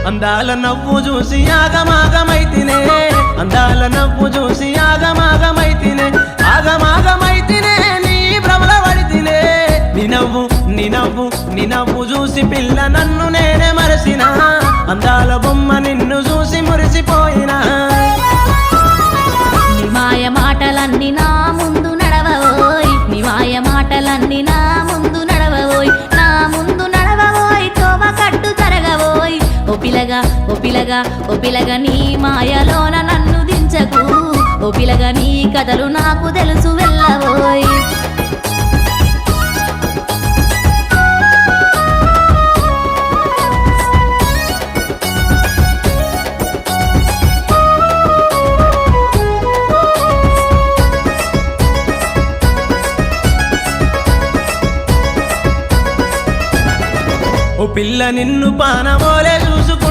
అందాల నవ్వు చూసి ఆగమాగమైతినే అందాల నవ్వు చూసి ఆగమాగమైతినే ఆగమాగమైతినే నీ భ్రమల పడితినే నీ నవ్వు చూసి పిల్ల నన్ను నేనే మరసినా అందాల బొమ్మ నిన్ను చూసి మురిసిపోయినా నీ మాయ మాటలన్నీ నా ముందు నడవోయ్ నీ మాయ మాటలన్నీ నా ముందు నడవోయ్ నా ముందు నడవోయ్ తోవ కట్టు తరగవోయ్ ఓ పిలగా నీ మాయలోన నన్ను దించకు ఓ పిలగా నీ కథలు నాకు తెలుసు వెళ్ళవోయ్ ఓ పిల్ల నిన్ను పానమోలే